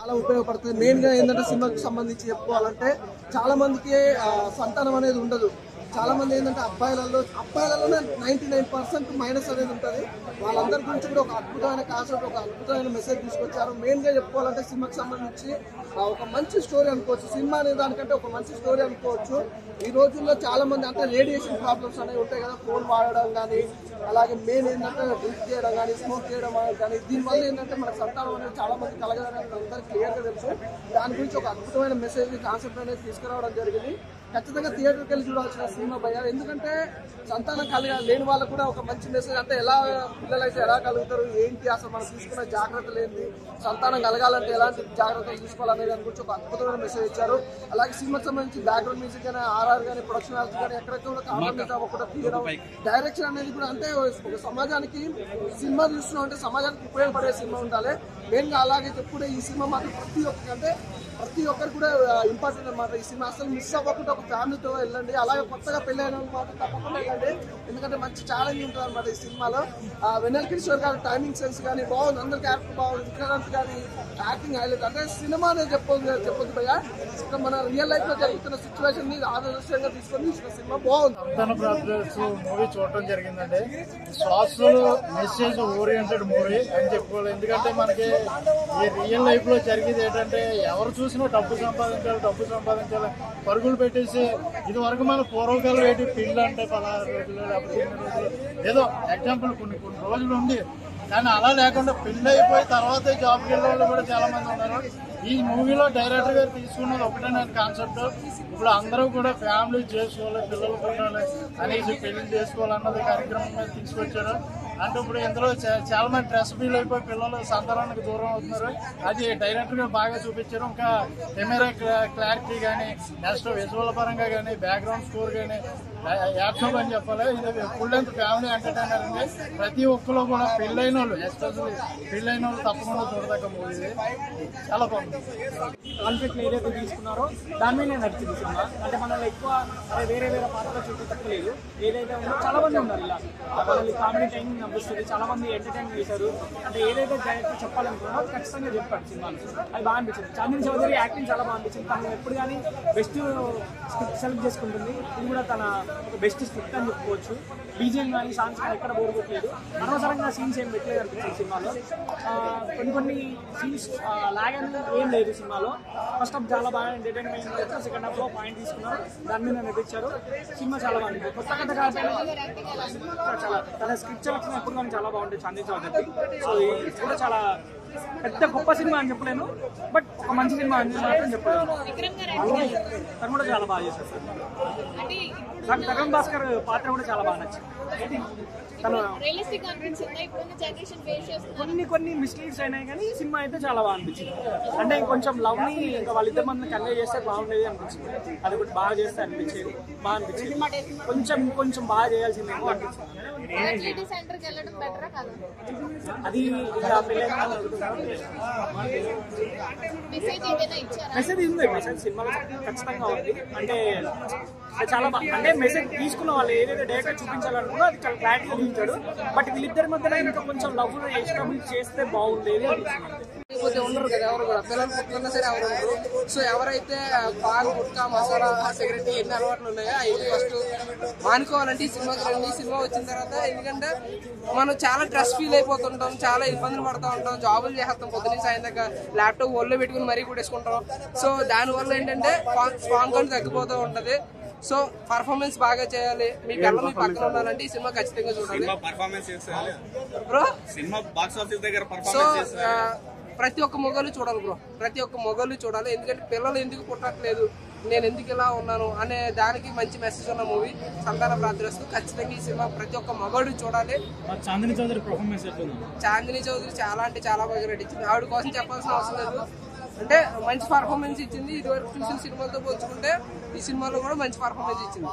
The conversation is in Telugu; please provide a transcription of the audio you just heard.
చాలా ఉపయోగపడుతుంది. మెయిన్ గా ఏంటంటే సినిమాకి సంబంధించి చెప్పుకోవాలంటే చాలా మందికి సంతానం అనేది ఉండదు. చాలా మంది ఏంటంటే అబ్బాయిలలోనే 99% మైనస్ అనేది ఉంటుంది. వాళ్ళందరి గురించి కూడా ఒక అద్భుతమైన కాన్సెప్ట్, ఒక అద్భుతమైన మెసేజ్ తీసుకొచ్చారు. మెయిన్ గా చెప్పుకోవాలంటే సినిమాకి సంబంధించి ఒక మంచి స్టోరీ అనుకోవచ్చు. సినిమా అనే దానికంటే ఒక మంచి స్టోరీ అనుకోవచ్చు. ఈ రోజుల్లో చాలా మంది అంటే రేడియేషన్ ప్రాబ్లమ్స్ అనేవి ఉంటాయి కదా, ఫోన్ వాడడం కానీ, అలాగే మెయిన్ ఏంటంటే డ్రింక్ చేయడం కానీ, స్మోక్ చేయడం కానీ, దీనివల్ల ఏంటంటే మన సంతానం అనేది చాలా మంది కలగదని అందరికీ క్లియర్గా తెలుసు. దాని గురించి ఒక అద్భుతమైన మెసేజ్ కాన్సెప్ట్ అనేది తీసుకురావడం జరిగింది. ఖచ్చితంగా థియేటర్కి వెళ్ళి చూడాల్సిన సినిమా భయ్య. ఎందుకంటే సంతానం లేని వాళ్ళకు కూడా ఒక మంచి మెసేజ్, అంటే ఎలా పిల్లలైతే ఎలా కలుగుతారు, ఏంటి అసలు మనం తీసుకున్న జాగ్రత్తలు ఏంటి, సంతానం కలగాలంటే ఎలాంటి జాగ్రత్తలు తీసుకోవాలనే దాని గురించి ఒక అద్భుతమైన మెసేజ్ ఇచ్చారు. అలాగే సినిమాకి సంబంధించి బ్యాక్గ్రౌండ్ మ్యూజిక్ కానీ, ఆర్ఆర్ కానీ, ప్రొడక్షన్ హౌస్ కానీ ఎక్కడైతే కూడా కాంప్రమైజ్ అవ్వకుండా తీయడం, డైరెక్షన్ అనేది కూడా అంటే ఒక సమాజానికి సినిమా చూస్తున్నాం అంటే సమాజానికి ఉపయోగపడే సినిమా ఉండాలి మెయిన్గా. అలాగే చెప్పుకుంటే ఈ సినిమా మాత్రం ప్రతి ఒక్కరు కూడా ఇంపార్టెంట్ అనమాట. ఈ సినిమా అసలు మిస్ అవ్వకుండా ఒక ఫ్యామిలీతో వెళ్ళండి. అలాగే కొత్తగా పెళ్ళైన మాత్రం తప్పకుండా వెళ్ళండి, ఎందుకంటే మంచి ఛాలెంజ్ ఉంటుంది అనమాట ఈ సినిమాలో. వెన్నెల కిషోర్ గారి టైమింగ్ సెన్స్ కానీ బాగుంది, అందరికి యాక్టింగ్ బాగుంది, విక్రాంత్ గారి యాక్టింగ్ హైలైట్. అంటే సినిమా అనేది చెప్పొద్దు భయ్య, ఇక్కడ మన రియల్ లైఫ్ లో జరుగుతున్న సిచ్యువేషన్ ని ఆదర్శంగా తీసుకొని తీసిన సినిమా బాగుంది. మూవీ చూడటం జరిగిందండి. సోషల్ మెసేజ్ ఓరియంటెడ్ మూవీ అని చెప్పుకోవాలి. ఎందుకంటే మనకి ఈ రియల్ లైఫ్ లో జరిగేది ఏంటంటే ఎవరు చూసినా డబ్బు సంపాదించాలి పరుగులు పెట్టేసి, ఇది వరకు మన పూర్వకాలం ఏంటి పెళ్ళి అంటే 16 రోజులు లేకపోతే 8 రోజులు ఏదో ఎగ్జాంపుల్ కొన్ని రోజులు ఉంది. కానీ అలా లేకుండా పెళ్ళి అయిపోయి తర్వాత జాబ్కి వెళ్ళే వాళ్ళు కూడా చాలా మంది ఉన్నారు. ఈ మూవీలో డైరెక్టర్ గారు తీసుకున్నది ఒకటే కాన్సెప్ట్, ఇప్పుడు అందరూ కూడా ఫ్యామిలీ చేసుకోవాలి, పిల్లలు పుట్టాలి అనేసి పెళ్లి చేసుకోవాలన్నది కార్యక్రమం మీద తీసుకొచ్చారు. అంటే ఇప్పుడు ఇందులో చాలా మంది స్ట్రెస్ ఫీల్ అయిపోయి పిల్లలు సంతానానికి దూరం అవుతున్నారు. అది డైరెక్టర్ గా బాగా చూపించారు. ఇంకా కెమెరా క్లారిటీ కానీ, నెక్స్ట్ విజువల్ పరంగా కానీ, బ్యాక్గ్రౌండ్ స్కోర్ కానీ యాక్షన్ అని చెప్పాలి. ఇది ఫుల్ లెంత్ ఫ్యామిలీ ఎంటర్టైనర్ అండి. ప్రతి ఒక్కరు కూడా పెళ్ళైన వాళ్ళు, ఎస్పెషల్లీ పెళ్ళైన వాళ్ళు తప్పకుండా చూడదగ్గ మూవీ. చాలా బాగుంది. కాన్ఫ్లిక్ట్ ఏదైతే తీసుకున్నారో దాని మీద నడిచింది సినిమా. అంటే మనల్ని ఎక్కువ వేరే పాత్రలో చూపించట్లేదు. ఏదైతే ఉందో చాలా మంది ఉన్నారు ఇలా మనల్ని కామెడీ టైమింగ్ అనిపిస్తుంది. చాలా మంది ఎంటర్టైన్ చేశారు. అంటే ఏదైతే డైరెక్టర్ చెప్పాలనుకున్నారో అది ఖచ్చితంగా చెప్పాడు సినిమాలో. అది బాగా అనిపించింది. చాందిని చౌదరి యాక్టింగ్ చాలా బాగా అనిపించింది. తను ఎప్పుడు కానీ బెస్ట్ స్క్రిప్ట్ సెలెక్ట్ చేసుకుంటుంది. ఇది కూడా తన బెస్ట్ స్క్రిప్ట్ అని చెప్పుకోవచ్చు. బీజిఎం కానీ సాంగ్స్ కానీ ఎక్కడ బోర్ కొట్టలేదు. అనవసరంగా సీన్స్ ఏం పెట్టలేదు అనిపించింది సినిమాలో. కొన్ని సీన్స్ లాగ్ అనేది ఏం లేదు సినిమాలో. ఫస్ట్ హాఫ్ చాలా బాగా ఎంటర్టైన్మెంట్ చేస్తారు. సెకండ్ హాఫ్ లో పాయింట్ తీసుకున్నారు, దాని మీద నడిపించారు. సినిమా చాలా బాగుంది. కొత్త కథ కాకపోయినా చాలా తన స్క్రిప్ట్ సెలెక్షన్ ఎప్పుడు కానీ చాలా బాగుంటుంది చాందిని చౌదరి. సో ఇది కూడా చాలా పెద్ద గొప్ప సినిమా అని చెప్పలేను, బట్ ఒక మంచి సినిమా అని మాత్రం చెప్పలేను. తను కూడా చాలా బాగా చేశారు. నాకు తరుణ్ భాస్కర్ పాత్ర కూడా చాలా బాగా నచ్చింది. తను కొన్ని మిస్టేక్స్ అయినాయి కానీ సినిమా అయితే చాలా బాగా అనిపించింది. అంటే కొంచెం లవ్ ని ఇంకా వాళ్ళిద్దరి మందిని కన్వే చేస్తే బాగుండేది అనిపించింది. అది కూడా బాగా చేస్తే బాగా అనిపించింది. కొంచెం బాగా చేయాల్సింది అది మెసేజ్ ఉంది. మెసేజ్ సినిమాలో ఖచ్చితంగా ఉంది. అంటే చాలా అంటే మెసేజ్ తీసుకున్న వాళ్ళు ఏదైతే డైరెక్ట్ చూపించాలనుకున్నా అది చాలా క్లారిటీగా చూపించాడు. బట్ వీళ్ళిద్దరి మధ్యలో ఇంకా కొంచెం లవ్ ఎస్టాబ్లిష్ చేస్తే బాగుండేది అనిపిస్తుంది. ఉండరు కదా ఎవరు కూడా, పిల్లలు పుట్టుకున్నా సరే ఎవరు ఉండరు. సో ఎవరైతే పాలు గుట్కా మసాలా సిగరెట్ ఎన్ని అలవాట్లు ఉన్నాయో అవి ఫస్ట్ మానుకోవాలంటే ఈ సినిమాకి రండి. ఈ సినిమా వచ్చిన తర్వాత ఎందుకంటే మనం చాలా స్ట్రెస్ ఫీల్ అయిపోతుంటాం, చాలా ఇబ్బందులు పడుతూ ఉంటాం, జాబులు చేస్తాం, పొద్దున్న సాయం దాకా ల్యాప్టాప్ ఒళ్ళో పెట్టుకుని మరీ కూడేసుకుంటాం. సో దానివల్ల ఏంటంటే స్ట్రాంగ్ గా తగ్గిపోతూ ఉంటది. సో పర్ఫార్మెన్స్ బాగా చేయాలి. మీ పిల్లలు మీ పక్కన ఉండాలంటే ఈ సినిమా ఖచ్చితంగా చూడాలి బ్రో. సో ప్రతి ఒక్క మొగలు చూడాలి బ్రో, ప్రతి ఒక్క మొగలు చూడాలి. ఎందుకంటే పిల్లలు ఎందుకు పుట్టట్లేదు, నేను ఎందుకు ఇలా ఉన్నాను అనే దానికి మంచి మెసేజ్ ఉన్న మూవీ సంతాన ప్రార్థిస్తూ ఖచ్చితంగా ఈ సినిమా ప్రతి ఒక్క మగవాడు చూడాలి. చాందిని చౌదరి పర్ఫార్మెన్స్ చాందిని చౌదరి చాలా అంటే చాలా బాగా నటించింది. ఆవిడ కోసం చెప్పాల్సిన అవసరం లేదు. అంటే మంచి పర్ఫార్మెన్స్ ఇచ్చింది. ఇదివరకు చూసిన సినిమాలతో పోల్చుకుంటే ఈ సినిమాలో కూడా మంచి పర్ఫార్మెన్స్ ఇచ్చింది.